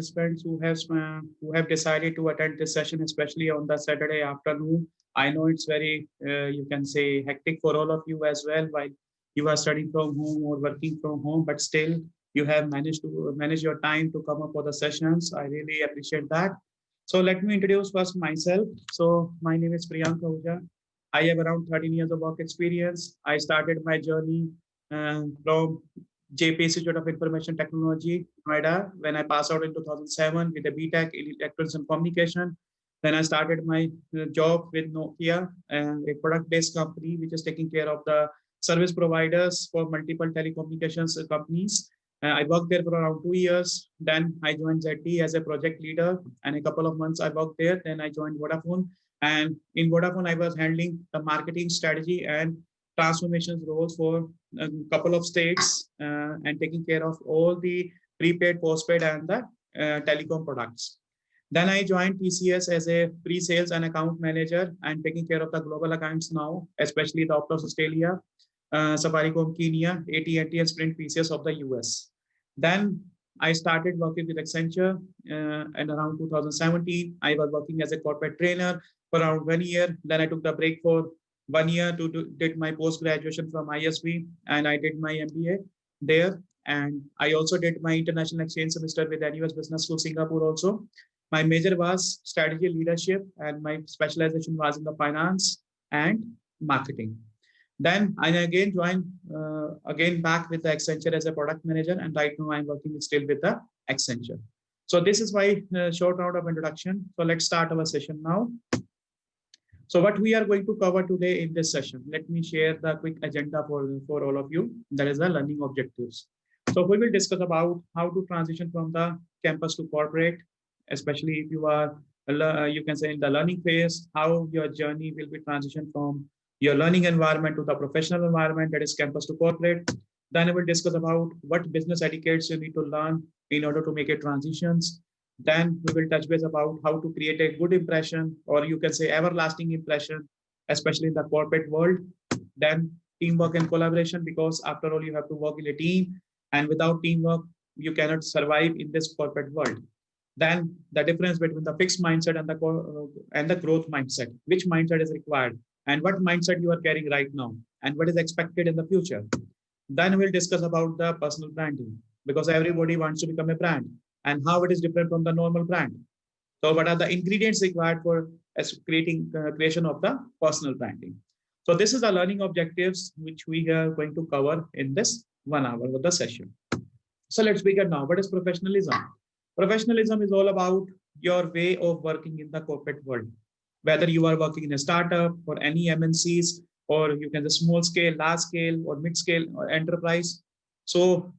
participants who have decided to attend this session, especially on the Saturday afternoon. I know it's very you can say hectic for all of you as well, while you are studying from home or working from home, but still you have managed to manage your time to come up for the sessions. I really appreciate that. So let me introduce first myself. So my name is Priyank Ahuja. I have around 13 years of work experience. I started my journey from JP Institute of Information Technology, Noida, when I passed out in 2007 with a BTech in Electronics and Communication. Then I started my job with Nokia, a product-based company which is taking care of the service providers for multiple telecommunications companies. I worked there for around 2 years. Then I joined ZT as a project leader, and a couple of months I worked there. Then I joined Vodafone, and in Vodafone I was handling the marketing strategy and transformations roles for a couple of states and taking care of all the prepaid, postpaid, and the telecom products. Then I joined TCS as a pre-sales and account manager and taking care of the global accounts now, especially the Optus Australia, Safaricom Kenya, AT&T, and Sprint PCS of the US. Then I started working with Accenture and around 2017. I was working as a corporate trainer for around 1 year. Then I took the break for 1 year to did my post-graduation from ISB, and I did my MBA there. And I also did my international exchange semester with NUS Business School, Singapore also. My major was strategy leadership, and my specialization was in the finance and marketing. Then I again joined again back with the Accenture as a product manager, and right now I'm working still with the Accenture. So this is my short round of introduction. So let's start our session now. So what we are going to cover today in this session, let me share the quick agenda for all of you. That is the learning objectives. So we will discuss about how to transition from the campus to corporate, especially if you are, you can say in the learning phase, how your journey will be transitioned from your learning environment to the professional environment, that is campus to corporate. Then I will discuss about what business etiquettes you need to learn in order to make a transitions. Then we will touch base about how to create a good impression, or you can say everlasting impression, especially in the corporate world. Then teamwork and collaboration, because after all, you have to work in a team, and without teamwork, you cannot survive in this corporate world. Then the difference between the fixed mindset and the growth mindset, which mindset is required, and what mindset you are carrying right now, and what is expected in the future. Then we'll discuss about the personal branding, because everybody wants to become a brand, and how it is different from the normal brand. So what are the ingredients required for creation of the personal branding? So this is the learning objectives which we are going to cover in this 1 hour of the session. So let's begin now. What is professionalism? Professionalism is all about your way of working in the corporate world. Whether you are working in a startup or any MNCs, or you can the small scale, large scale, or mid scale, or enterprise. So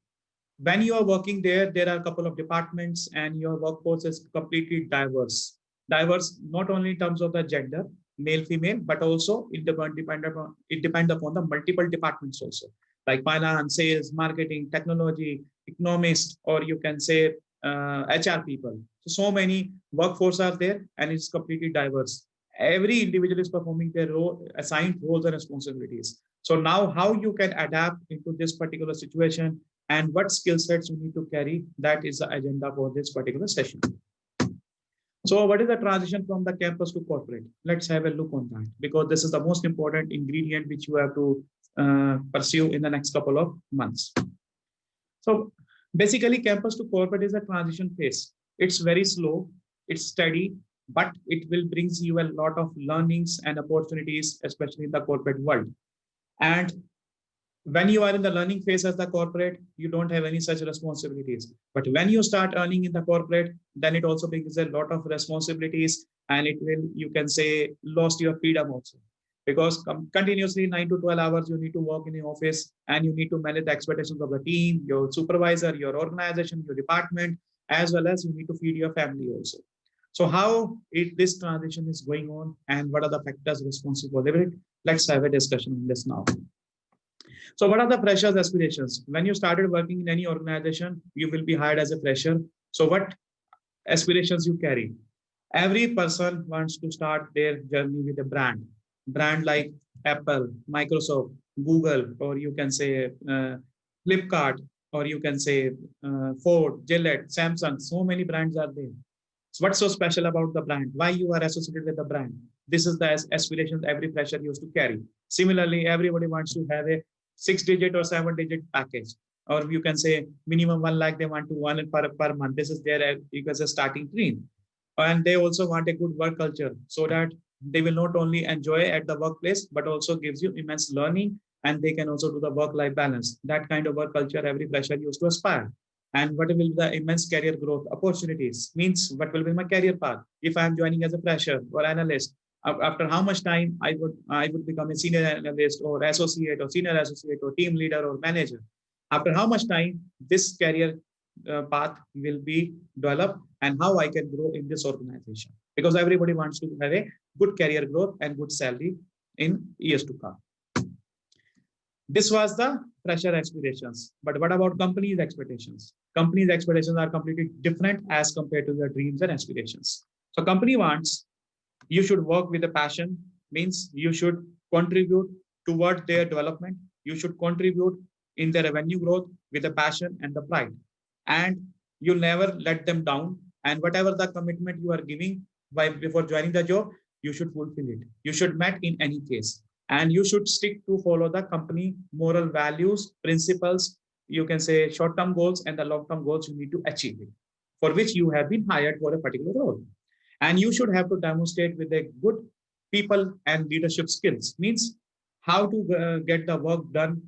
when you are working there, there are a couple of departments, and your workforce is completely diverse. Diverse not only in terms of the gender, male, female, but also it depends upon the multiple departments also, like finance, sales, marketing, technology, economics, or you can say HR people. So many workforce are there, and it's completely diverse. Every individual is performing their role, assigned roles and responsibilities. So now how you can adapt into this particular situation and what skill sets you need to carry, that is the agenda for this particular session. So what is the transition from the campus to corporate? Let's have a look on that, because this is the most important ingredient which you have to pursue in the next couple of months. So basically, campus to corporate is a transition phase. It's very slow, it's steady, but it will brings you a lot of learnings and opportunities, especially in the corporate world. And when you are in the learning phase as the corporate, you don't have any such responsibilities. But when you start earning in the corporate, then it also brings a lot of responsibilities, and it will, you can say, lost your freedom also. Because continuously 9 to 12 hours, you need to work in the office, and you need to manage the expectations of the team, your supervisor, your organization, your department, as well as you need to feed your family also. So how this transition is going on, and what are the factors responsible for it? Let's have a discussion on this now. So what are the freshers' aspirations? When you started working in any organization, you will be hired as a fresher. So what aspirations you carry? Every person wants to start their journey with a brand like Apple, Microsoft, Google, or you can say Flipkart, or you can say Ford, Gillette, Samsung, so many brands are there. So what's so special about the brand? Why you are associated with the brand? This is the aspirations every fresher used to carry. Similarly, everybody wants to have a 6-digit or 7-digit package, or you can say minimum 1 lakh they want to earn per month. This is their because a starting dream, and they also want a good work culture so that they will not only enjoy at the workplace but also gives you immense learning, and they can also do the work-life balance. That kind of work culture every fresher used to aspire. And what will be the immense career growth opportunities? Means what will be my career path if I am joining as a fresher or analyst? After how much time I would become a senior analyst or associate or senior associate or team leader or manager? After how much time this career path will be developed, and how I can grow in this organization? Because everybody wants to have a good career growth and good salary in years to come. This was the fresher aspirations. But what about companies' expectations? Companies' expectations are completely different as compared to their dreams and aspirations. So company wants you should work with a passion, means you should contribute toward their development. You should contribute in their revenue growth with a passion and the pride. And you'll never let them down. And whatever the commitment you are giving before joining the job, you should fulfill it. You should met in any case. And you should stick to follow the company moral values, principles, you can say short-term goals and the long-term goals you need to achieve it, for which you have been hired for a particular role. And you should have to demonstrate with a good people and leadership skills, means how to get the work done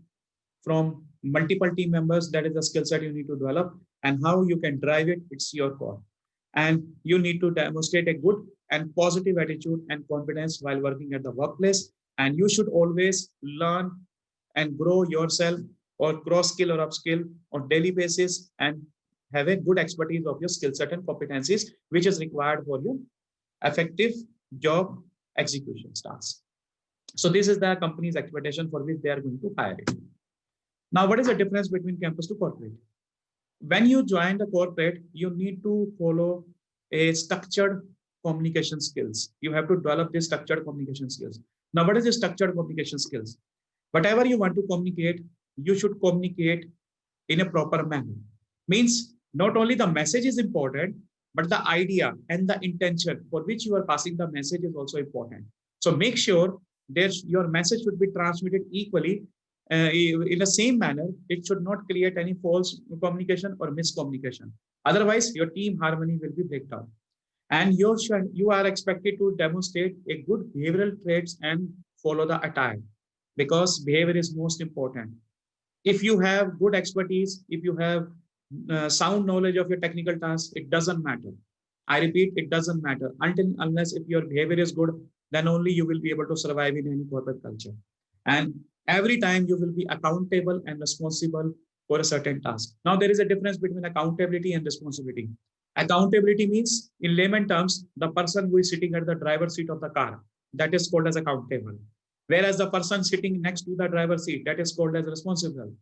from multiple team members. That is the skill set you need to develop, and how you can drive it, it's your call. And you need to demonstrate a good and positive attitude and confidence while working at the workplace. And you should always learn and grow yourself or cross skill or upskill on daily basis, and have a good expertise of your skill set and competencies, which is required for your effective job execution tasks. So this is the company's expectation for which they are going to hire it. Now, what is the difference between campus to corporate? When you join the corporate, you need to follow a structured communication skills. You have to develop these structured communication skills. Now, what is the structured communication skills? Whatever you want to communicate, you should communicate in a proper manner. Means not only the message is important, but the idea and the intention for which you are passing the message is also important. So make sure your message should be transmitted equally in the same manner. It should not create any false communication or miscommunication. Otherwise, your team harmony will be breakdown. And you are expected to demonstrate a good behavioral traits and follow the attire, because behavior is most important. If you have good expertise, if you have sound knowledge of your technical tasks, it doesn't matter. I repeat, it doesn't matter unless if your behavior is good, then only you will be able to survive in any corporate culture. And every time you will be accountable and responsible for a certain task. Now, there is a difference between accountability and responsibility. Accountability means, in layman terms, the person who is sitting at the driver's seat of the car, that is called as accountable. Whereas the person sitting next to the driver's seat, that is called as responsible,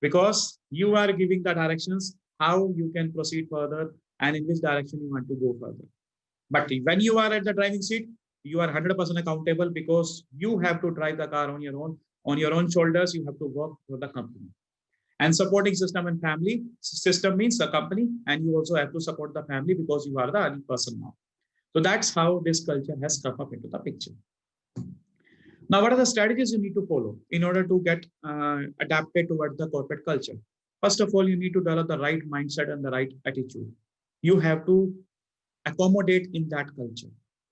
because you are giving the directions how you can proceed further and in which direction you want to go further. But when you are at the driving seat, you are 100% accountable, because you have to drive the car on your own shoulders. You have to work for the company. And supporting system and family. System means the company, and you also have to support the family because you are the earning person now. So that's how this culture has come up into the picture. Now, what are the strategies you need to follow in order to get adapted towards the corporate culture? First of all, you need to develop the right mindset and the right attitude. You have to accommodate in that culture.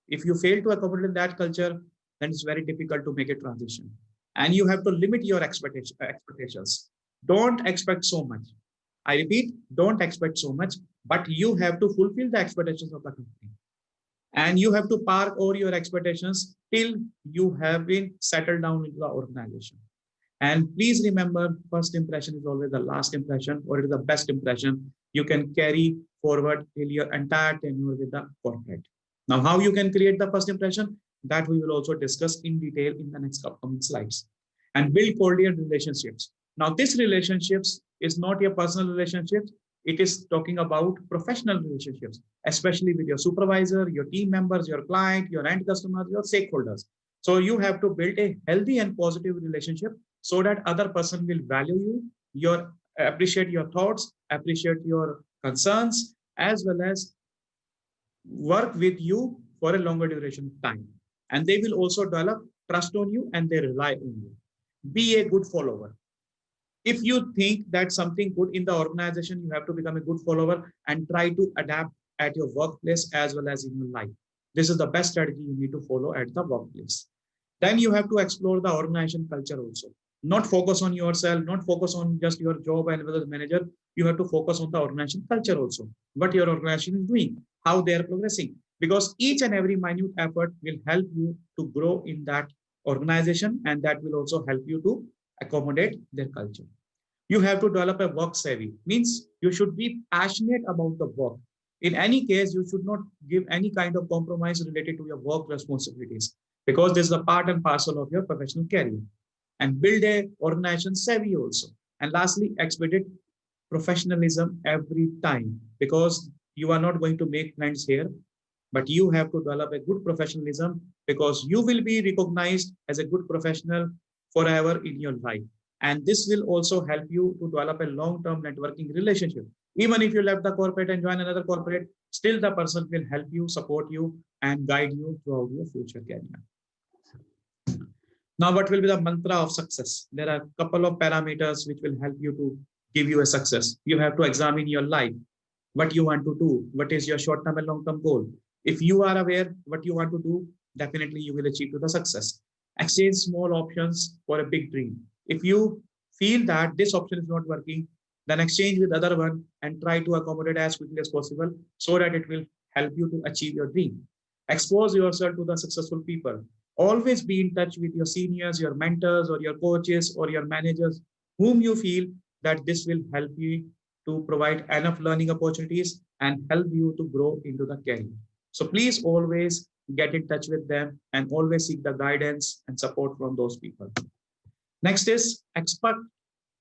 If you fail to accommodate in that culture, then it's very difficult to make a transition. And you have to limit your expectations. Don't expect so much. I repeat, don't expect so much, but you have to fulfill the expectations of the company. And you have to park all your expectations till you have been settled down into the organization. And please remember, first impression is always the last impression, or it is the best impression you can carry forward till your entire tenure with the corporate. Now, how you can create the first impression, that we will also discuss in detail in the next upcoming slides. And build cordial relationships. Now, this relationships is not your personal relationships. It is talking about professional relationships, especially with your supervisor, your team members, your client, your end customers, your stakeholders. So you have to build a healthy and positive relationship so that other person will value you, your appreciate your thoughts, appreciate your concerns, as well as work with you for a longer duration of time. And they will also develop trust on you and they rely on you. Be a good follower. If you think that something good in the organization, you have to become a good follower and try to adapt at your workplace as well as in your life. This is the best strategy you need to follow at the workplace. Then you have to explore the organization culture also. Not focus on yourself, not focus on just your job and whether the manager. You have to focus on the organization culture also. What your organization is doing, how they are progressing. Because each and every minute effort will help you to grow in that organization, and that will also help you to accommodate their culture. You have to develop a work savvy, means you should be passionate about the work. In any case, you should not give any kind of compromise related to your work responsibilities, because this is a part and parcel of your professional career. And build a organization savvy also. And lastly, expedite professionalism every time, because you are not going to make friends here, but you have to develop a good professionalism, because you will be recognized as a good professional forever in your life. And this will also help you to develop a long-term networking relationship. Even if you left the corporate and join another corporate, still the person will help you, support you, and guide you throughout your future career. Now, what will be the mantra of success? There are a couple of parameters which will help you to give you a success. You have to examine your life, what you want to do, what is your short-term and long-term goal. If you are aware what you want to do, definitely you will achieve to the success. Exchange small options for a big dream. If you feel that this option is not working, then exchange with other one and try to accommodate as quickly as possible so that it will help you to achieve your dream. Expose yourself to the successful people. Always be in touch with your seniors, your mentors, or your coaches, or your managers, whom you feel that this will help you to provide enough learning opportunities and help you to grow into the career. So please always get in touch with them and always seek the guidance and support from those people. Next is expect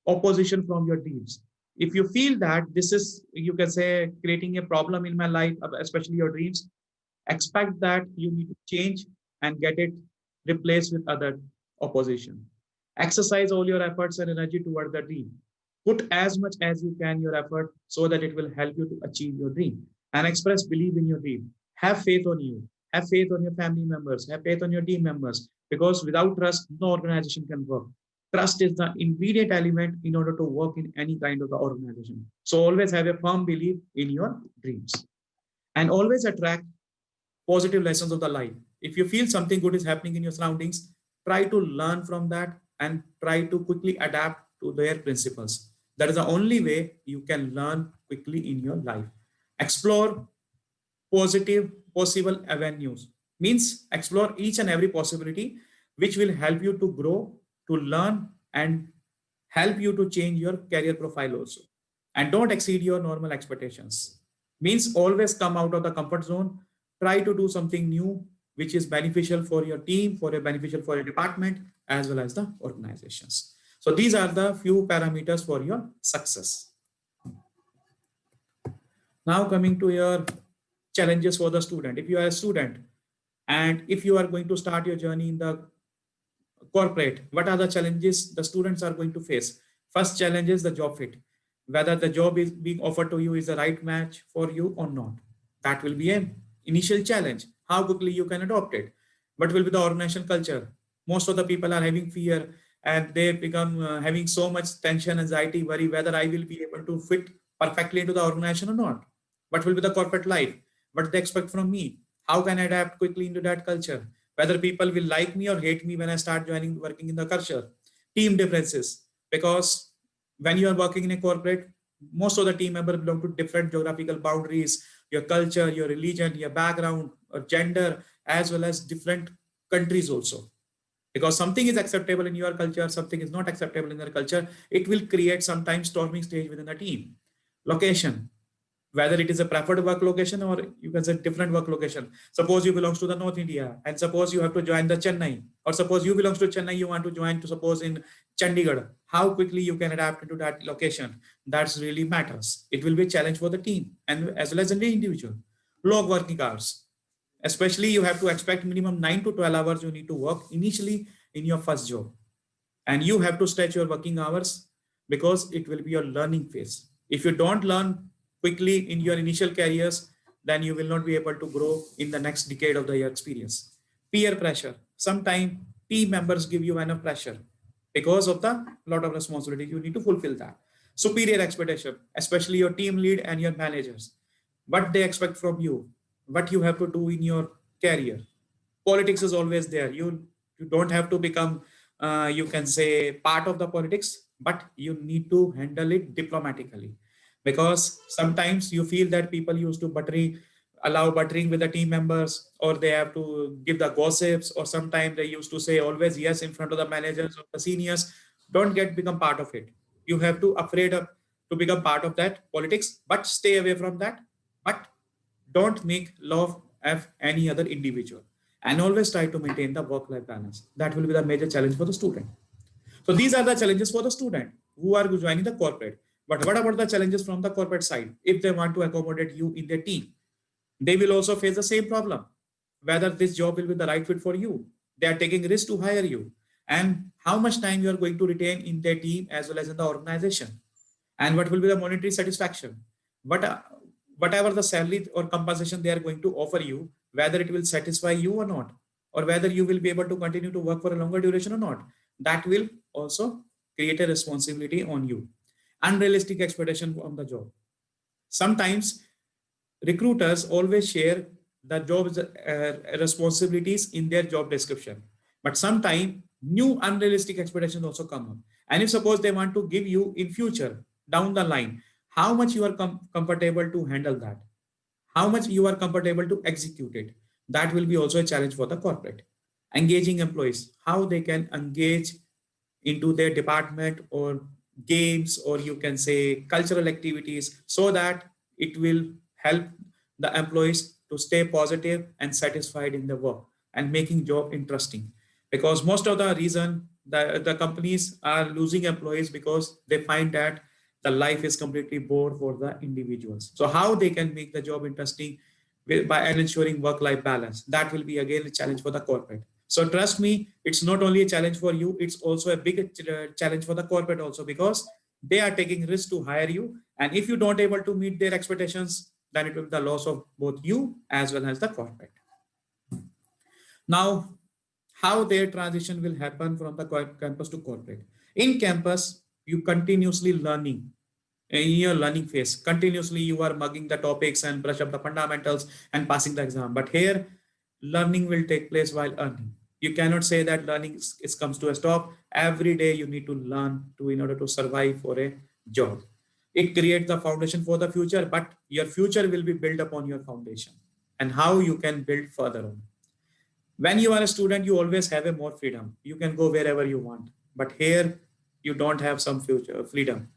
opposition from your teams. If you feel that this is, you can say, creating a problem in my life, especially your dreams, expect that you need to change and get it replaced with other opposition. Exercise all your efforts and energy toward the dream. Put as much as you can your effort so that it will help you to achieve your dream, and express belief in your dream. Have faith on you. Have faith on your family members. Have faith on your team members, because without trust, no organization can work. Trust is the ingredient element in order to work in any kind of the organization. So always have a firm belief in your dreams, and always attract positive lessons of the life. If you feel something good is happening in your surroundings, try to learn from that and try to quickly adapt to their principles. That is the only way you can learn quickly in your life. Explore positive possible avenues, means explore each and every possibility which will help you to grow, to learn, and help you to change your career profile also. And don't exceed your normal expectations, means always come out of the comfort zone. Try to do something new which is beneficial for your team, for a beneficial for your department, as well as the organizations. So these are the few parameters for your success. Now coming to your challenges for the student. If you are a student and if you are going to start your journey in the corporate, what are the challenges the students are going to face? First challenge is the job fit. Whether the job is being offered to you is the right match for you or not. That will be an initial challenge. How quickly you can adopt it. What will be the organization culture? Most of the people are having fear and they become having so much tension, anxiety, worry whether I will be able to fit perfectly into the organization or not. What will be the corporate life? What do they expect from me? How can I adapt quickly into that culture? Whether people will like me or hate me when I start joining working in the culture. Team differences, because when you are working in a corporate, most of the team members belong to different geographical boundaries, your culture, your religion, your background, or gender, as well as different countries also. Because something is acceptable in your culture, something is not acceptable in their culture, it will create sometimes storming stage within the team. Location, whether it is a preferred work location or you can say different work location. Suppose you belongs to the North India and suppose you have to join the Chennai, or suppose you belongs to Chennai, you want to join to suppose in Chandigarh. How quickly you can adapt into that location? That's really matters. It will be a challenge for the team and as well as the individual. Long working hours. Especially you have to expect minimum 9 to 12 hours you need to work initially in your first job. And you have to stretch your working hours because it will be your learning phase. If you don't learn quickly in your initial careers, then you will not be able to grow in the next decade of the your experience. Peer pressure. Sometimes team members give you enough pressure because of the lot of responsibility. You need to fulfill that. Superior expectation, especially your team lead and your managers, what they expect from you, what you have to do in your career. Politics is always there. You don't have to become, you can say, part of the politics, but you need to handle it diplomatically, because sometimes you feel that people used to allow buttering with the team members, or they have to give the gossips, or sometimes they used to say always yes in front of the managers or the seniors. Don't get become part of it. You have to afraid of to become part of that politics, but stay away from that. But don't make love of any other individual, and always try to maintain the work-life balance. That will be the major challenge for the student. So these are the challenges for the student who are joining the corporate. But what about the challenges from the corporate side? If they want to accommodate you in their team, they will also face the same problem. Whether this job will be the right fit for you, they are taking risk to hire you, and how much time you are going to retain in their team as well as in the organization, and what will be the monetary satisfaction. What whatever the salary or compensation they are going to offer you, whether it will satisfy you or not, or whether you will be able to continue to work for a longer duration or not, that will also create a responsibility on you. Unrealistic expectation on the job. Sometimes recruiters always share the job responsibilities in their job description, but sometimes new unrealistic expectations also come up. And if suppose they want to give you in future down the line, how much you are comfortable to handle that, how much you are comfortable to execute it, that will be also a challenge for the corporate. Engaging employees, how they can engage into their department or games, or you can say cultural activities, so that it will help the employees to stay positive and satisfied in the work and making job interesting. Because most of the reason the companies are losing employees, because they find that the life is completely bored for the individuals. So how they can make the job interesting by ensuring work-life balance, that will be again a challenge for the corporate. So trust me, it's not only a challenge for you, it's also a big challenge for the corporate also, because they are taking risk to hire you. And if you don't able to meet their expectations, then it will be the loss of both you as well as the corporate. Now, how their transition will happen from the campus to corporate. In campus, you continuously learning. In your learning phase, continuously you are mugging the topics and brush up the fundamentals and passing the exam. But here, learning will take place while earning. You cannot say that learning comes to a stop. Every day you need to learn in order to survive for a job. It creates the foundation for the future, but your future will be built upon your foundation and how you can build further on. When you are a student, you always have a more freedom. You can go wherever you want. But here, you don't have some future freedom.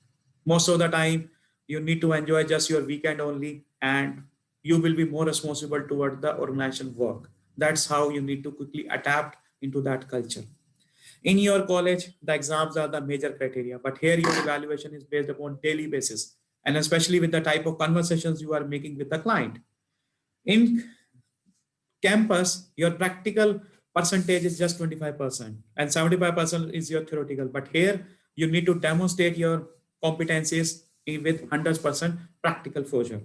Most of the time, you need to enjoy just your weekend only, and you will be more responsible toward the organization work. That's how you need to quickly adapt into that culture. In your college, the exams are the major criteria, but here your evaluation is based upon daily basis, and especially with the type of conversations you are making with the client. In campus, your practical percentage is just 25%, and 75% is your theoretical. But here, you need to demonstrate your competencies with 100% practical exposure.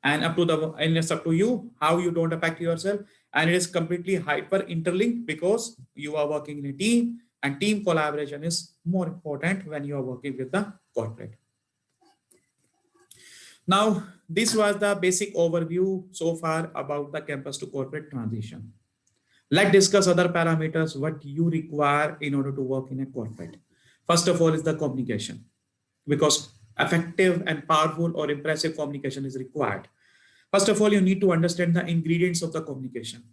And it's up to you how you don't affect yourself. And it is completely hyper interlinked, because you are working in a team, and team collaboration is more important when you are working with the corporate. Now, this was the basic overview so far about the campus to corporate transition. Let's discuss other parameters what you require in order to work in a corporate. First of all is the communication, because effective and powerful or impressive communication is required. First of all, you need to understand the ingredients of the communication.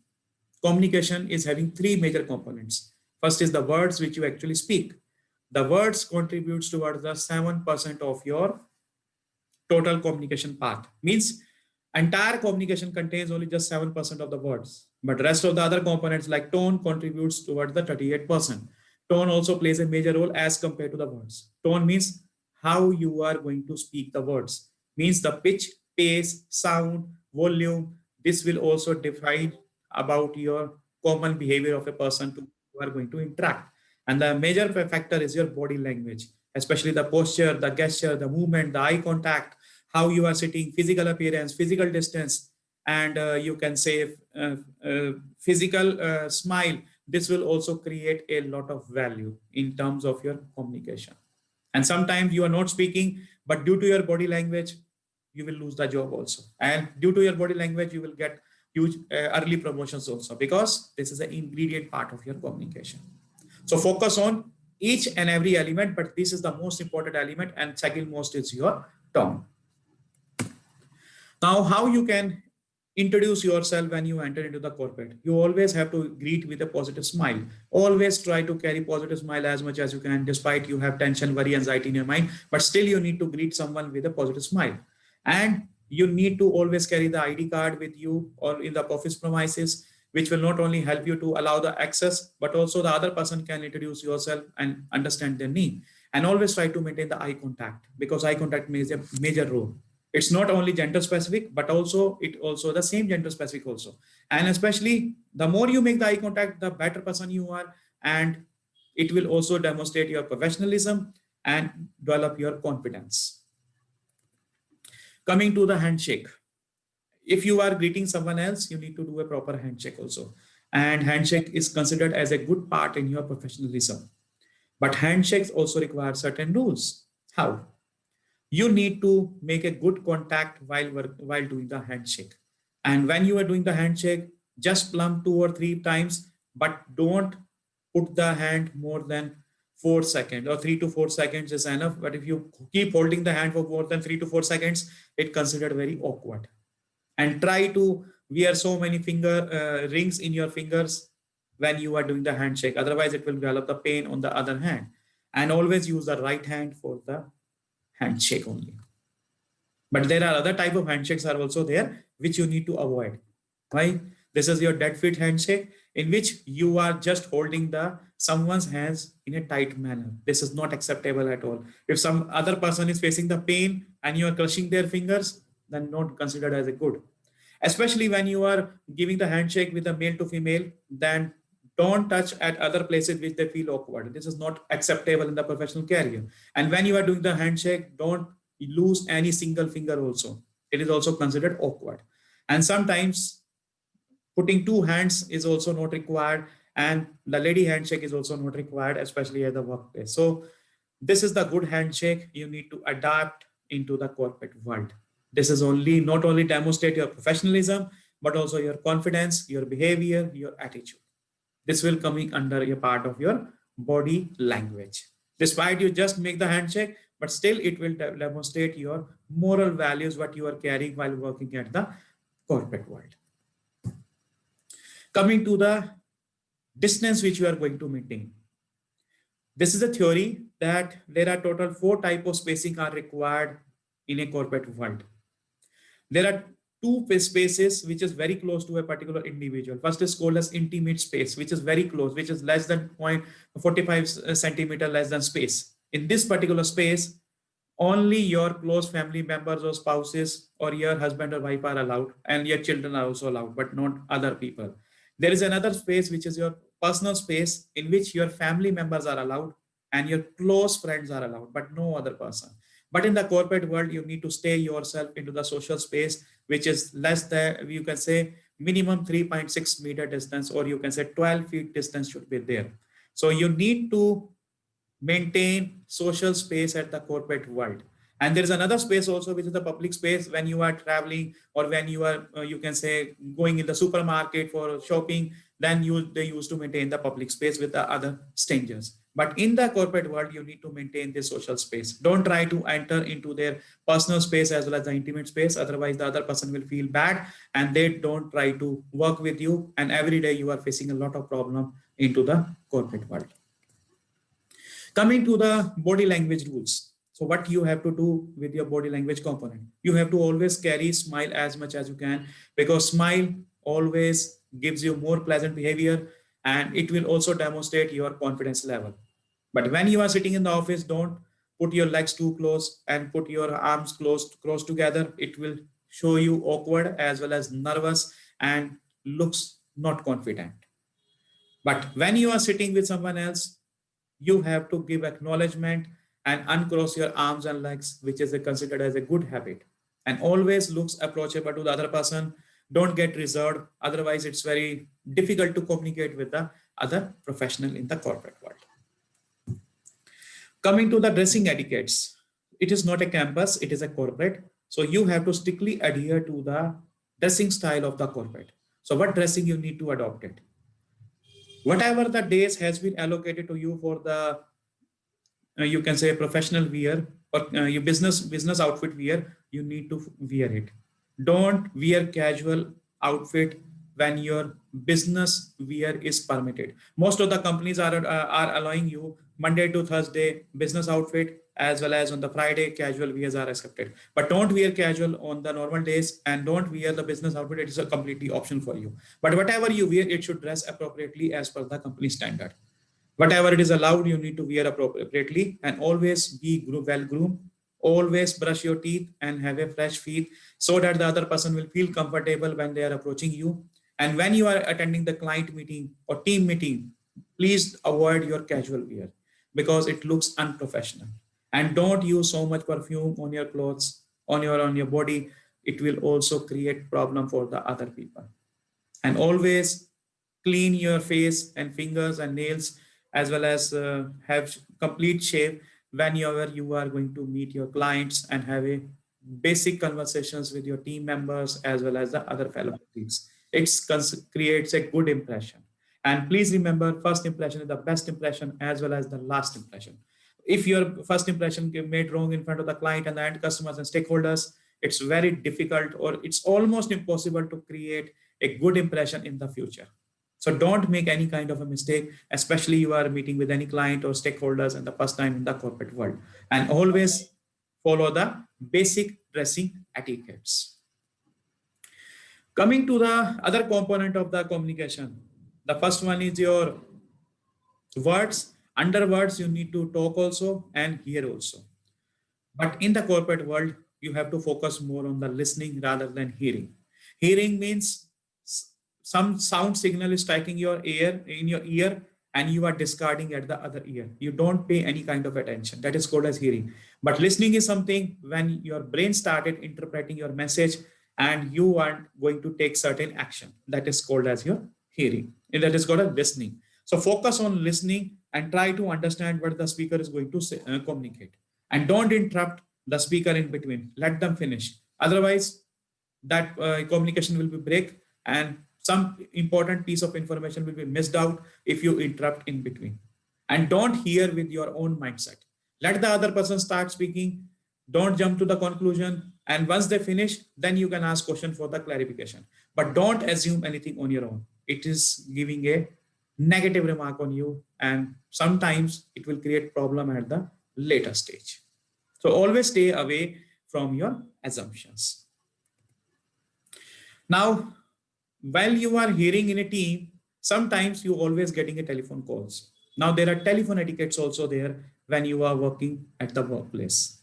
Communication is having three major components. First is the words which you actually speak. The words contributes towards the 7% of your total communication path. Means entire communication contains only just 7% of the words, but rest of the other components like tone contributes towards the 38%. Tone also plays a major role as compared to the words. Tone means how you are going to speak the words, means the pitch, pace, sound, volume. This will also define about your common behavior of a person to who are going to interact. And the major factor is your body language. especially the posture, the gesture, the movement, the eye contact, how you are sitting, physical appearance, physical distance, and you can say physical smile. This will also create a lot of value in terms of your communication. And sometimes you are not speaking, but due to your body language, you will lose the job also. And due to your body language, you will get huge early promotions also, because this is an ingredient part of your communication. So focus on each and every element, but this is the most important element, and second most is your tone. Now, how you can introduce yourself when you enter into the corporate? You always have to greet with a positive smile. Always try to carry positive smile as much as you can, despite you have tension, worry, anxiety in your mind, but still you need to greet someone with a positive smile. And you need to always carry the ID card with you or in the office premises, which will not only help you to allow the access, but also the other person can introduce yourself and understand their need. And always try to maintain the eye contact, because eye contact plays a major role. It's not only gender specific, but also the same gender specific also. And especially the more you make the eye contact, the better person you are, and it will also demonstrate your professionalism and develop your confidence. Coming to the handshake. If you are greeting someone else, you need to do a proper handshake also. And handshake is considered as a good part in your professionalism. But handshakes also require certain rules. How? You need to make a good contact while doing the handshake. And when you are doing the handshake, just plump 2 or 3 times, but don't put the hand more than 4 seconds, or 3 to 4 seconds is enough. But if you keep holding the hand for more than 3 to 4 seconds, it's considered very awkward. And try to wear so many finger rings in your fingers when you are doing the handshake. Otherwise, it will develop the pain on the other hand. And always use the right hand for the handshake only. But there are other type of handshakes are also there, which you need to avoid. Why? This is your dead feet handshake, in which you are just holding the someone's hands in a tight manner. This is not acceptable at all. If some other person is facing the pain and you are crushing their fingers, then not considered as a good. Especially when you are giving the handshake with a male to female, then don't touch at other places which they feel awkward. This is not acceptable in the professional career. And when you are doing the handshake, don't lose any single finger also. It is also considered awkward. And sometimes putting 2 hands is also not required, and the lady handshake is also not required, especially at the workplace. So this is the good handshake you need to adapt into the corporate world. This is not only demonstrate your professionalism, but also your confidence, your behavior, your attitude. This will come under a part of your body language. Despite you just make the handshake, but still it will demonstrate your moral values, what you are carrying while working at the corporate world. Coming to the distance which you are going to maintain. This is a theory that there are total 4 types of spacing are required in a corporate world. There are 2 spaces which is very close to a particular individual. First is called as intimate space, which is very close, which is less than 0.45 centimeter less than space. In this particular space, only your close family members or spouses or your husband or wife are allowed, and your children are also allowed, but not other people. There is another space which is your personal space, in which your family members are allowed and your close friends are allowed, but no other person. But in the corporate world, you need to stay yourself into the social space, which is less than, you can say, minimum 3.6 meter distance, or you can say 12 feet distance should be there. So you need to maintain social space at the corporate world. And there is another space also, which is the public space. When you are traveling, or when you are, you can say, going in the supermarket for shopping, then they used to maintain the public space with the other strangers. But in the corporate world, you need to maintain this social space. Don't try to enter into their personal space as well as the intimate space. Otherwise, the other person will feel bad and they don't try to work with you. And every day you are facing a lot of problem into the corporate world. Coming to the body language rules. So what you have to do with your body language component? You have to always carry smile as much as you can, because smile always gives you more pleasant behavior, and it will also demonstrate your confidence level. But when you are sitting in the office, don't put your legs too close and put your arms close together. It will show you awkward as well as nervous and looks not confident. But when you are sitting with someone else, you have to give acknowledgement and uncross your arms and legs, which is considered as a good habit. And always looks approachable to the other person. Don't get reserved. Otherwise, it's very difficult to communicate with the other professional in the corporate world. Coming to the dressing etiquettes, it is not a campus, it is a corporate. So you have to strictly adhere to the dressing style of the corporate. So what dressing you need to adopt it. Whatever the days has been allocated to you for the, you can say professional wear or your business outfit wear, you need to wear it. Don't wear casual outfit when your business wear is permitted. Most of the companies are allowing you Monday to Thursday business outfit, as well as on the Friday casual wears are accepted. But don't wear casual on the normal days and don't wear the business outfit. It is a completely option for you. But whatever you wear, it should dress appropriately as per the company standard. Whatever it is allowed, you need to wear appropriately and always be well groomed. Always brush your teeth and have a fresh feet so that the other person will feel comfortable when they are approaching you. And when you are attending the client meeting or team meeting, please avoid your casual wear because it looks unprofessional. And don't use so much perfume on your clothes, on your body. It will also create problem for the other people. And always clean your face and fingers and nails, as well as have complete shave whenever you are going to meet your clients and have a basic conversations with your team members as well as the other fellow colleagues. It creates a good impression. And please remember, first impression is the best impression as well as the last impression. If your first impression made wrong in front of the client and the end customers and stakeholders, it's very difficult or it's almost impossible to create a good impression in the future. So don't make any kind of a mistake, especially you are meeting with any client or stakeholders and the first time in the corporate world. And always follow the basic dressing etiquettes. Coming to the other component of the communication, the first one is your words. Under words, you need to talk also and hear also. But in the corporate world, you have to focus more on the listening rather than hearing. Hearing means some sound signal is striking your ear in your ear and you are discarding at the other ear. You don't pay any kind of attention. That is called as hearing. But listening is something when your brain started interpreting your message and you are going to take certain action. That is called as your hearing. And that is called as listening. So focus on listening and try to understand what the speaker is going to say, communicate. And don't interrupt the speaker in between. Let them finish. Otherwise, that communication will be break and some important piece of information will be missed out if you interrupt in between. And don't hear with your own mindset. Let the other person start speaking. Don't jump to the conclusion. And once they finish, then you can ask question for the clarification. But don't assume anything on your own. It is giving a negative remark on you. And sometimes it will create problem at the later stage. So always stay away from your assumptions. Now, while you are hearing in a team, sometimes you always getting a telephone calls. Now there are telephone etiquettes also there when you are working at the workplace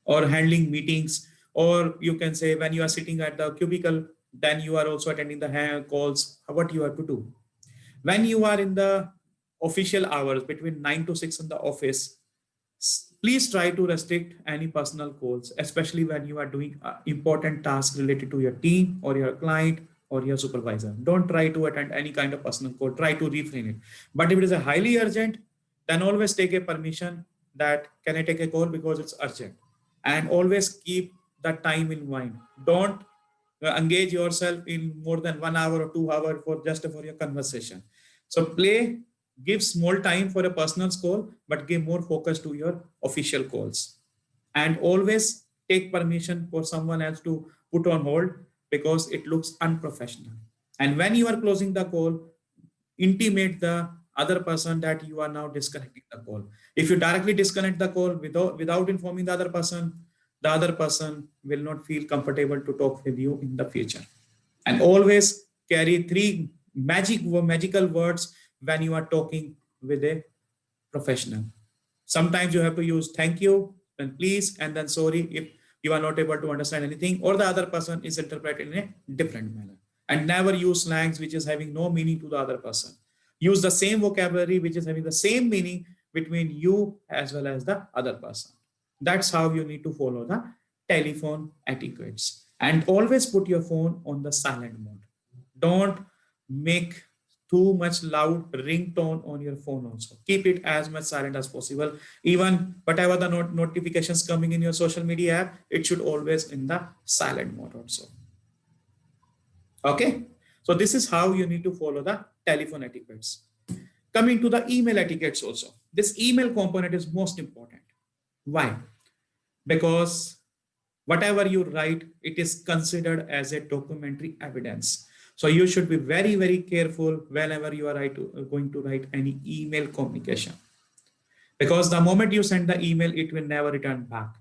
or handling meetings, or you can say when you are sitting at the cubicle, then you are also attending the calls, what you have to do. When you are in the official hours between 9 to 6 in the office, please try to restrict any personal calls, especially when you are doing important tasks related to your team or your client or your supervisor. Don't try to attend any kind of personal call. Try to refrain it. But if it is a highly urgent, then always take a permission that can I take a call because it's urgent. And always keep that time in mind. Don't engage yourself in more than 1 hour or 2 hours for your conversation. So give small time for a personal call, but give more focus to your official calls. And always take permission for someone else to put on hold because it looks unprofessional. And when you are closing the call, intimate the other person that you are now disconnecting the call. If you directly disconnect the call without informing the other person will not feel comfortable to talk with you in the future. And always carry 3 magical words when you are talking with a professional. Sometimes you have to use thank you, then please, and then sorry if you are not able to understand anything or the other person is interpreted in a different manner. And never use slangs which is having no meaning to the other person. Use the same vocabulary which is having the same meaning between you as well as the other person. That's how you need to follow the telephone etiquettes. And always put your phone on the silent mode. Don't make too much loud ringtone on your phone also. Keep it as much silent as possible. Even whatever the notifications coming in your social media app, it should always in the silent mode also. Okay. So this is how you need to follow the telephone etiquettes. Coming to the email etiquettes also. This email component is most important. Why? Because whatever you write, it is considered as a documentary evidence. So you should be very, very careful whenever you are going to write any email communication. Because the moment you send the email, it will never return back.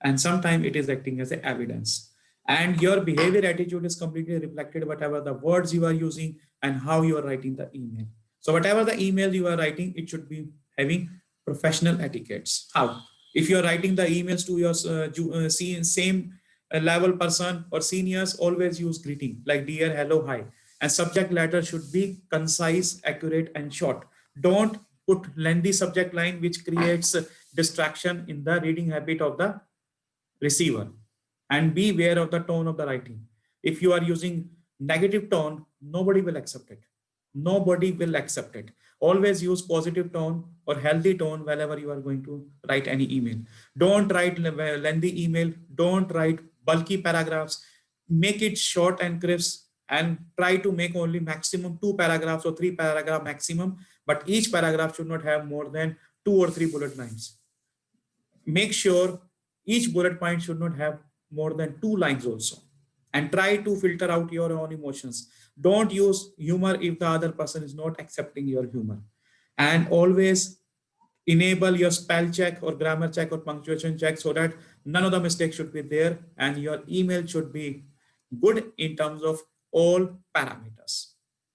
And sometimes it is acting as a evidence. And your behavior attitude is completely reflected whatever the words you are using and how you are writing the email. So whatever the email you are writing, it should be having professional etiquettes. How? If you are writing the emails to your same level person or seniors, always use greeting like dear, hello, hi. And subject letter should be concise, accurate, and short. Don't put lengthy subject line which creates distraction in the reading habit of the receiver. And be aware of the tone of the writing. If you are using negative tone, nobody will accept it. Nobody will accept it. Always use positive tone or healthy tone whenever you are going to write any email. Don't write lengthy email. Don't write bulky paragraphs. Make it short and crisp and try to make only maximum 2 paragraphs or 3 paragraph maximum. But each paragraph should not have more than 2 or 3 bullet lines. Make sure each bullet point should not have more than 2 lines also. And try to filter out your own emotions. Don't use humor if the other person is not accepting your humor. And always enable your spell check or grammar check or punctuation check so that none of the mistakes should be there and your email should be good in terms of all parameters.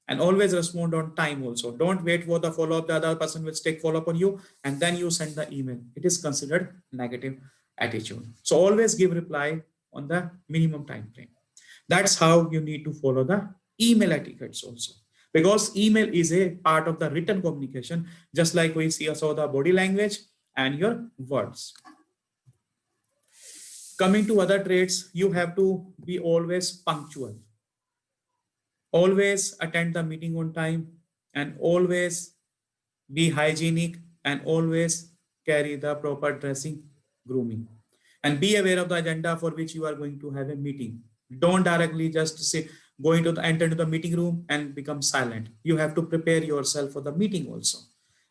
And always respond on time also. Don't wait for the follow-up. The other person will take follow-up on you and then you send the email. It is considered negative attitude. So always give reply on the minimum time frame. That's how you need to follow the email etiquettes also. Because email is a part of the written communication, just like we saw the body language and your words. Coming to other traits, you have to be always punctual. Always attend the meeting on time and always be hygienic and always carry the proper dressing, grooming. And be aware of the agenda for which you are going to have a meeting. Don't directly just say, enter into the meeting room and become silent. You have to prepare yourself for the meeting also.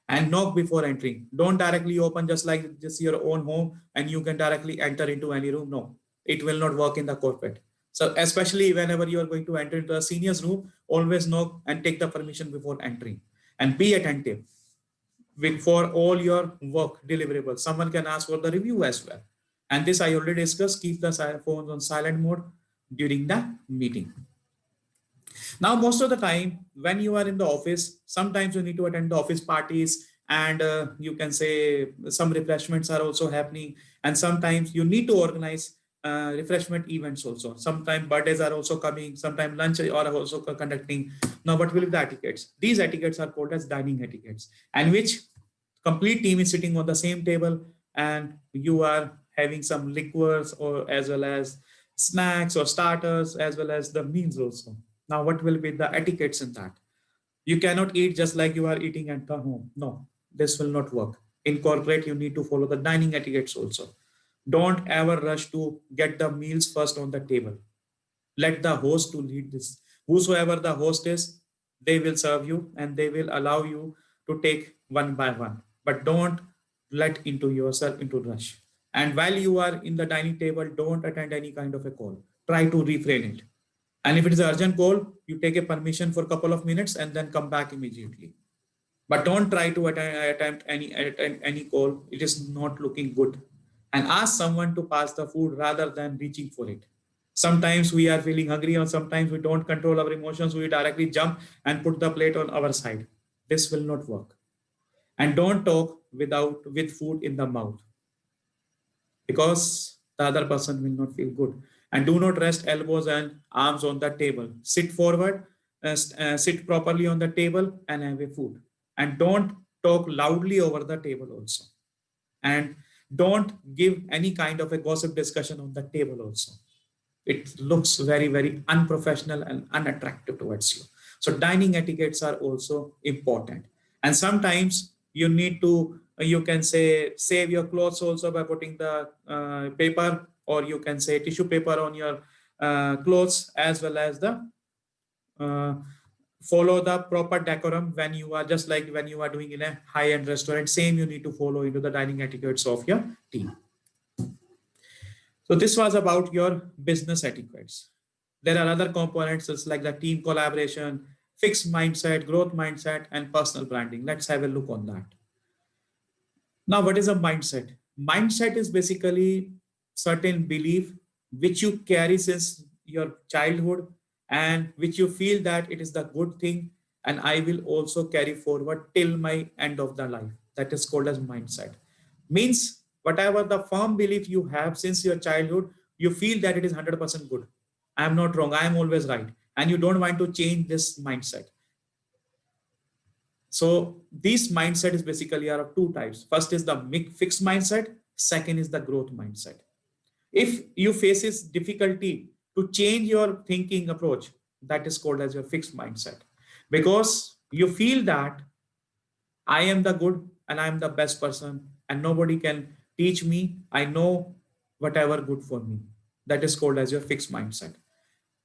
And knock before entering. Don't directly open just like just your own home and you can directly enter into any room. No, it will not work in the corporate. So especially whenever you are going to enter into a senior's room, always knock and take the permission before entering. And be attentive for all your work deliverables. Someone can ask for the review as well. And this I already discussed, keep the phones on silent mode during the meeting. Now, most of the time when you are in the office, sometimes you need to attend the office parties and you can say some refreshments are also happening. And sometimes you need to organize refreshment events also. Sometimes birthdays are also coming, sometimes lunch are also conducting. Now, what will be the etiquettes? These etiquettes are called as dining etiquettes, and which complete team is sitting on the same table and you are having some liquors or as well as snacks or starters as well as the meals also. Now, what will be the etiquettes in that? You cannot eat just like you are eating at the home. No, this will not work. In corporate, you need to follow the dining etiquettes also. Don't ever rush to get the meals first on the table. Let the host to lead this. Whosoever the host is, they will serve you and they will allow you to take one by one. But don't let into yourself into rush. And while you are in the dining table, don't attend any kind of a call. Try to refrain it. And if it is an urgent call, you take a permission for a couple of minutes and then come back immediately. But don't try to attempt any call. It is not looking good. And ask someone to pass the food rather than reaching for it. Sometimes we are feeling hungry or sometimes we don't control our emotions. We directly jump and put the plate on our side. This will not work. And don't talk with food in the mouth because the other person will not feel good. And do not rest elbows and arms on the table. Sit forward, sit properly on the table and have a food. And don't talk loudly over the table also. And don't give any kind of a gossip discussion on the table also. It looks very, very unprofessional and unattractive towards you. So dining etiquettes are also important. And sometimes you need to, you can say, save your clothes also by putting the paper, or you can say tissue paper on your clothes, as well as the uh, follow the proper decorum when you are, just like when you are doing in a high-end restaurant, same you need to follow into the dining etiquettes of your team. So this was about your business etiquettes. There are other components just like the team collaboration, fixed mindset, growth mindset, and personal branding. Let's have a look on that. Now, what is a mindset? Mindset is basically certain belief which you carry since your childhood and which you feel that it is the good thing and I will also carry forward till my end of the life. That is called as mindset. Means whatever the firm belief you have since your childhood, you feel that it is 100% good. I am not wrong. I am always right. And you don't want to change this mindset. So these mindset is basically are of two types. First is the fixed mindset. Second is the growth mindset. If you faces difficulty to change your thinking approach, that is called as your fixed mindset, because you feel that I am the good and I am the best person and nobody can teach me. I know whatever good for me. That is called as your fixed mindset.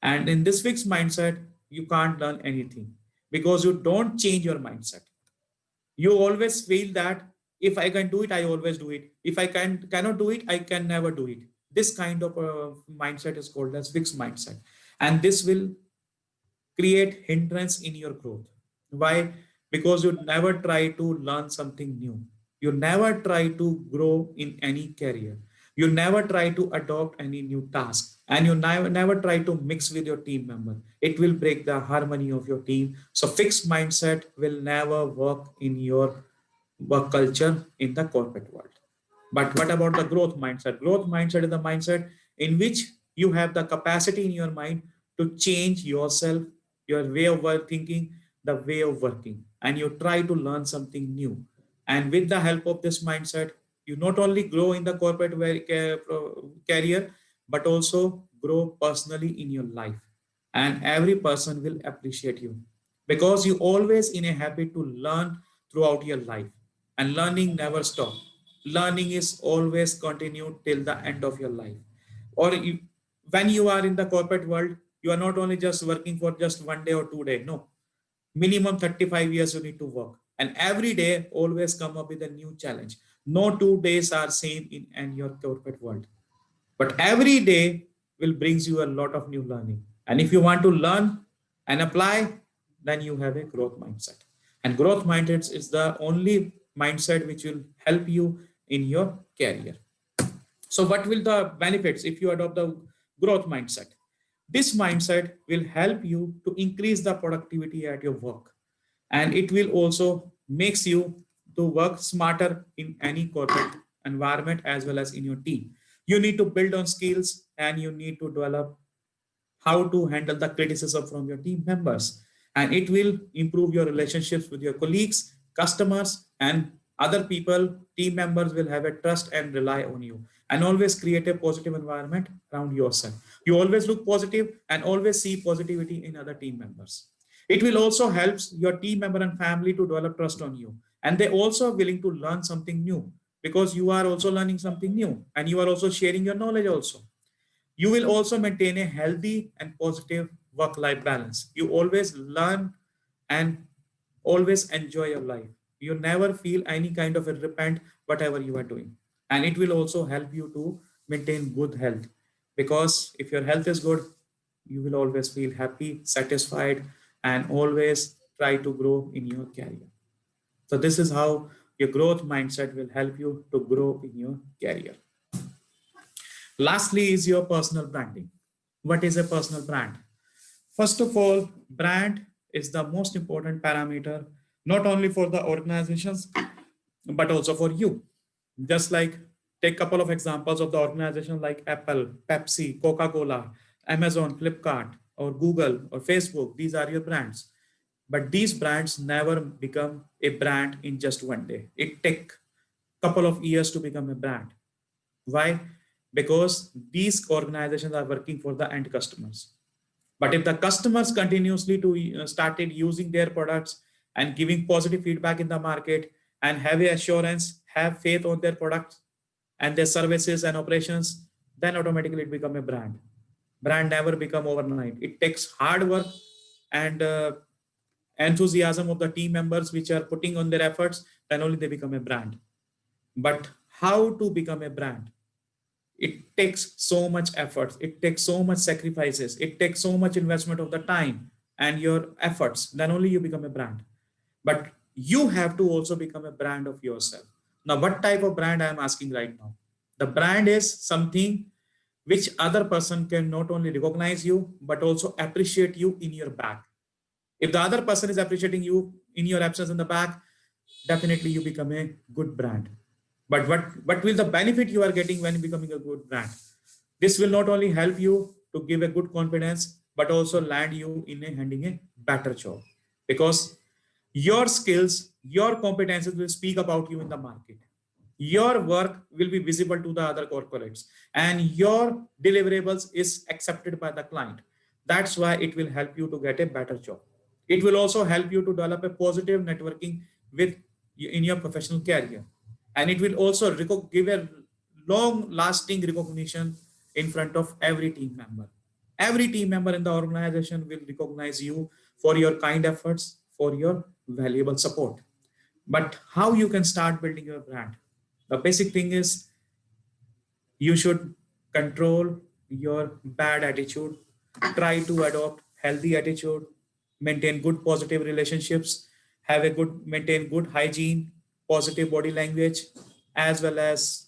And in this fixed mindset, you can't learn anything because you don't change your mindset. You always feel that if I can do it, I always do it. If I cannot do it, I can never do it. This kind of mindset is called as fixed mindset. And this will create hindrance in your growth. Why? Because you never try to learn something new. You never try to grow in any career. You never try to adopt any new task, and you never try to mix with your team member. It will break the harmony of your team. So fixed mindset will never work in your work culture in the corporate world. But what about the growth mindset? Growth mindset is the mindset in which you have the capacity in your mind to change yourself, your way of thinking, the way of working, and you try to learn something new. And with the help of this mindset, you not only grow in the corporate career, but also grow personally in your life. And every person will appreciate you because you always in a habit to learn throughout your life, and learning never stops. Learning is always continued till the end of your life. Or when you are in the corporate world, you are not only just working for just 1 day or 2 day. No, minimum 35 years you need to work, and every day always come up with a new challenge. No 2 days are same in your corporate world, but every day will brings you a lot of new learning. And if you want to learn and apply, then you have a growth mindset. And growth mindset is the only mindset which will help you in your career. So what will the benefits if you adopt the growth mindset? This mindset will help you to increase the productivity at your work, and it will also makes you to work smarter in any corporate environment as well as in your team. You need to build on skills and you need to develop how to handle the criticism from your team members, and it will improve your relationships with your colleagues, customers, and other people. Team members will have a trust and rely on you, and always create a positive environment around yourself. You always look positive and always see positivity in other team members. It will also help your team member and family to develop trust on you, and they also are willing to learn something new because you are also learning something new and you are also sharing your knowledge also. You will also maintain a healthy and positive work-life balance. You always learn and always enjoy your life. You never feel any kind of a repent whatever you are doing. And it will also help you to maintain good health, because if your health is good, you will always feel happy, satisfied, and always try to grow in your career. So this is how your growth mindset will help you to grow in your career. Lastly is your personal branding. What is a personal brand? First of all, brand is the most important parameter, not only for the organizations, but also for you. Just like take a couple of examples of the organizations like Apple, Pepsi, Coca-Cola, Amazon, Flipkart, or Google, or Facebook. These are your brands. but these brands never become a brand in just one day. It takes a couple of years to become a brand. Why? Because these organizations are working for the end customers. But if the customers continuously to started using their products and giving positive feedback in the market and have a assurance, have faith on their products and their services and operations, then automatically it become a brand. Brand never become overnight. It takes hard work and enthusiasm of the team members which are putting on their efforts, then only they become a brand. But how to become a brand? It takes so much effort, it takes so much sacrifices, it takes so much investment of the time and your efforts, then only you become a brand. But you have to also become a brand of yourself. Now what type of brand I am asking right now? The brand is something which other person can not only recognize you but also appreciate you in your back. If the other person is appreciating you in your absence in the back, definitely you become a good brand. But what will the benefit you are getting when becoming a good brand? This will not only help you to give a good confidence, but also land you in a handing a better job. Because your skills, your competences will speak about you in the market. Your work will be visible to the other corporates and your deliverables is accepted by the client. That's why it will help you to get a better job. It will also help you to develop a positive networking with in your professional career. And it will also give a long lasting recognition in front of every team member. Every team member in the organization will recognize you for your kind efforts, for your valuable support. But how you can start building your brand? The basic thing is you should control your bad attitude, try to adopt healthy attitude, maintain good positive relationships, have a good maintain good hygiene, positive body language, as well as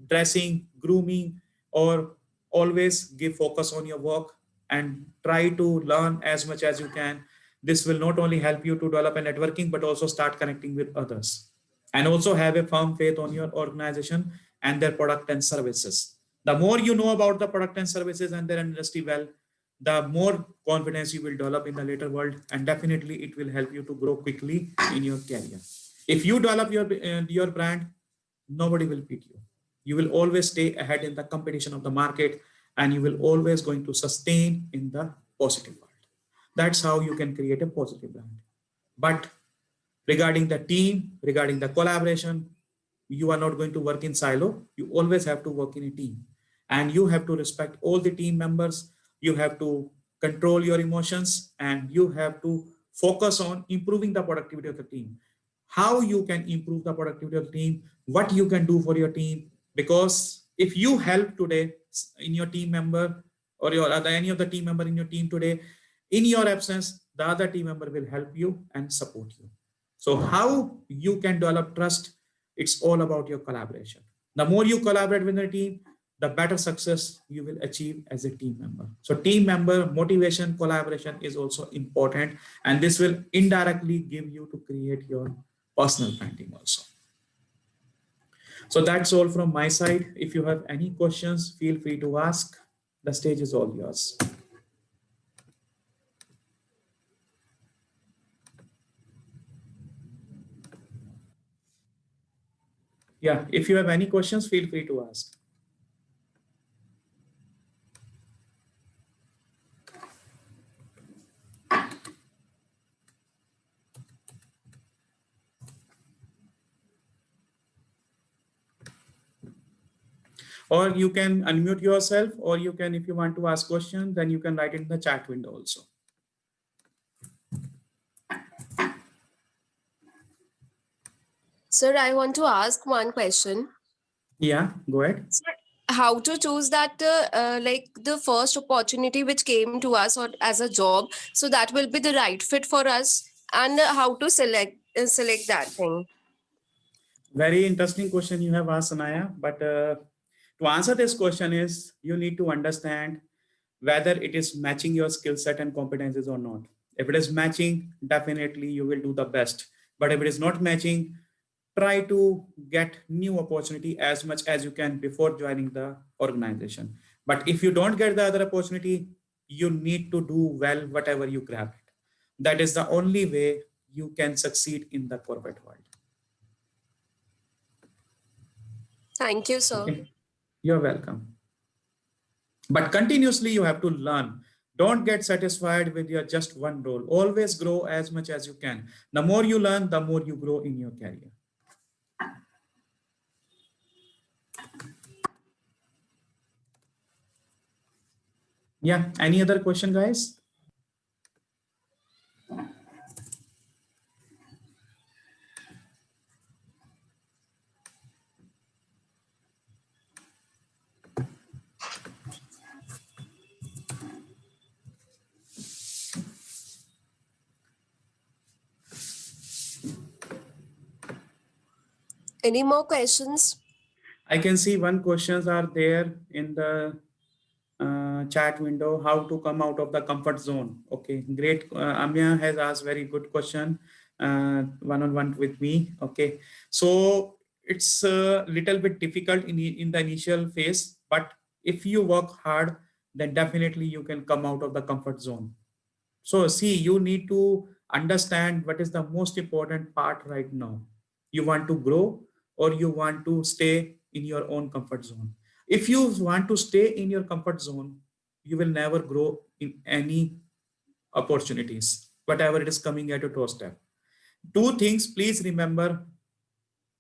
dressing, grooming, or always give focus on your work and try to learn as much as you can. This will not only help you to develop a networking, but also start connecting with others and also have a firm faith on your organization and their product and services. The more you know about the product and services and their industry well, the more confidence you will develop in the later world, and definitely it will help you to grow quickly in your career. If you develop your brand, nobody will beat you. You will always stay ahead in the competition of the market, and you will always going to sustain in the positive world. That's how you can create a positive brand. But regarding the team, regarding the collaboration, you are not going to work in silo. You always have to work in a team, and you have to respect all the team members. You have to control your emotions, and you have to focus on improving the productivity of the team. How you can improve the productivity of the team, what you can do for your team. Because if you help today in your team member or your other any of the team member in your team today, in your absence, the other team member will help you and support you. So how you can develop trust, it's all about your collaboration. The more you collaborate with the team, the better success you will achieve as a team member. So team member motivation, collaboration is also important, and this will indirectly give you to create your personal branding also. So that's all from my side. If you have any questions, feel free to ask. The stage is all yours. Yeah, if you have any questions, feel free to ask. Or you can unmute yourself, or you can, if you want to ask question, then you can write it in the chat window also. Sir, I want to ask one question. Yeah, go ahead. Sir, how to choose that like the first opportunity which came to us or as a job, so that will be the right fit for us, and how to select that thing. Very interesting question you have asked, Sanaya. But to answer this question is you need to understand whether it is matching your skill set and competences or not. If it is matching, definitely you will do the best. But if it is not matching, try to get new opportunity as much as you can before joining the organization. But if you don't get the other opportunity, you need to do well whatever you grab it. That is the only way you can succeed in the corporate world. Thank you, sir. Okay. You're welcome. But continuously you have to learn. Don't get satisfied with your just one role. Always grow as much as you can. The more you learn, the more you grow in your career. Yeah, any other question, guys? Any more questions? I can see one questions are there in the chat window, how to come out of the comfort zone. Okay, great. Amya has asked very good question, one-on-one with me. Okay, so it's a little bit difficult in the initial phase, but if you work hard, then definitely you can come out of the comfort zone. So see, you need to understand what is the most important part right now. You want to grow or you want to stay in your own comfort zone. If you want to stay in your comfort zone, you will never grow in any opportunities, whatever it is coming at your doorstep. Two things, please remember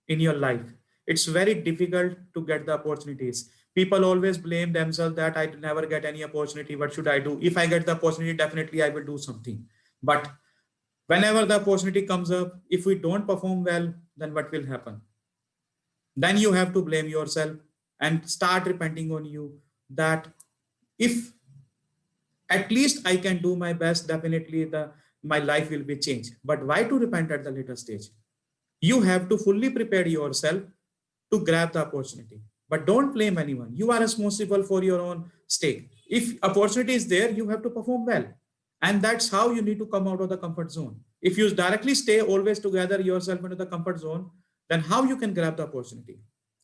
in your life. It's very difficult to get the opportunities. People always blame themselves that I never get any opportunity. What should I do? If I get the opportunity, definitely I will do something. But whenever the opportunity comes up, if we don't perform well, then what will happen? Then you have to blame yourself and start repenting on you that if at least I can do my best, definitely my life will be changed. But why to repent at the later stage? You have to fully prepare yourself to grab the opportunity. But don't blame anyone. You are responsible for your own stake. If opportunity is there, you have to perform well. And that's how you need to come out of the comfort zone. If you directly stay always together yourself into the comfort zone, then how you can grab the opportunity?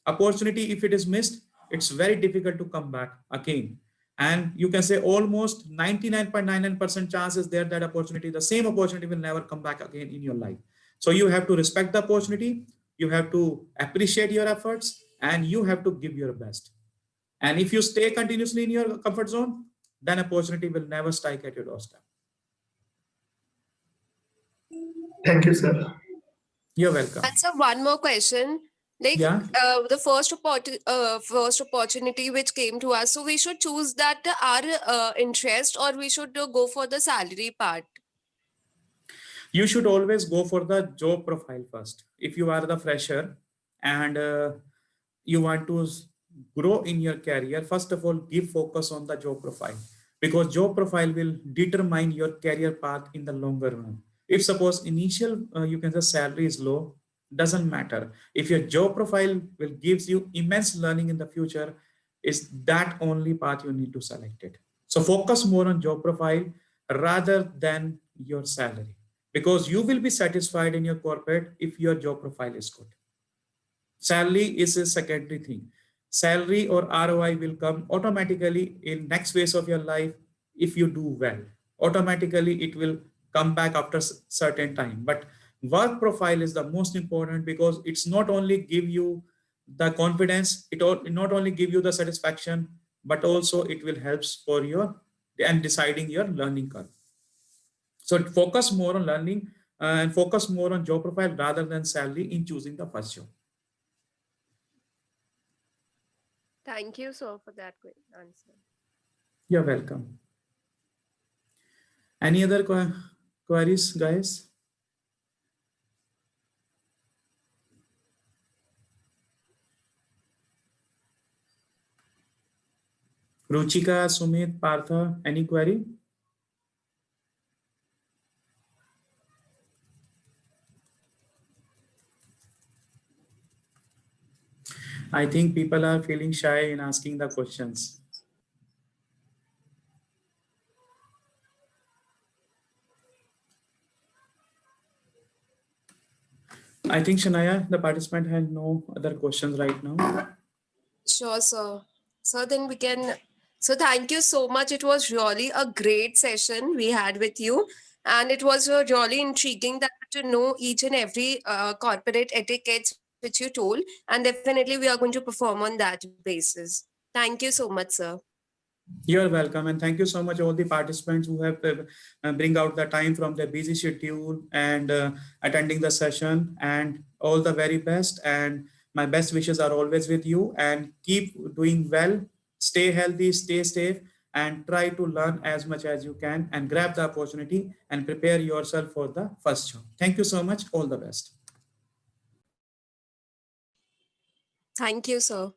Opportunity, if it is missed, it's very difficult to come back again. And you can say almost 99.99% chance is there that opportunity, the same opportunity will never come back again in your life. So you have to respect the opportunity, you have to appreciate your efforts, and you have to give your best. And if you stay continuously in your comfort zone, then opportunity will never strike at your doorstep. Thank you, sir. You're welcome. And so one more question. Like Yeah. the first opportunity which came to us, so we should choose that our interest, or we should go for the salary part. You should always go for the job profile first. If you are the fresher and you want to grow in your career, first of all, give focus on the job profile, because job profile will determine your career path in the longer run. If suppose initial you can say salary is low, doesn't matter. If your job profile will gives you immense learning in the future, is that only path you need to select it. So focus more on job profile rather than your salary, because you will be satisfied in your corporate if your job profile is good. Salary is a secondary thing. Salary or ROI will come automatically in next phase of your life if you do well. Automatically, it will come back after certain time. But work profile is the most important, because it's not only give you the confidence, it not only give you the satisfaction, but also it will helps for your and deciding your learning curve. So focus more on learning and focus more on job profile rather than salary in choosing the first job. Thank you, sir, for that great answer. You're welcome. Any other queries, guys? Ruchika, Sumit, Partha, any query? I think people are feeling shy in asking the questions. I think Shania, the participant, has no other questions right now. Sure, sir. So then we can. So thank you so much. It was really a great session we had with you. And it was really intriguing that to know each and every corporate etiquettes which you told. And definitely we are going to perform on that basis. Thank you so much, sir. You're welcome, and thank you so much all the participants who have bring out the time from their busy schedule and attending the session. And all the very best. And my best wishes are always with you. And keep doing well. Stay healthy, stay safe, and try to learn as much as you can. And grab the opportunity and prepare yourself for the first job. Thank you so much. All the best. Thank you, sir.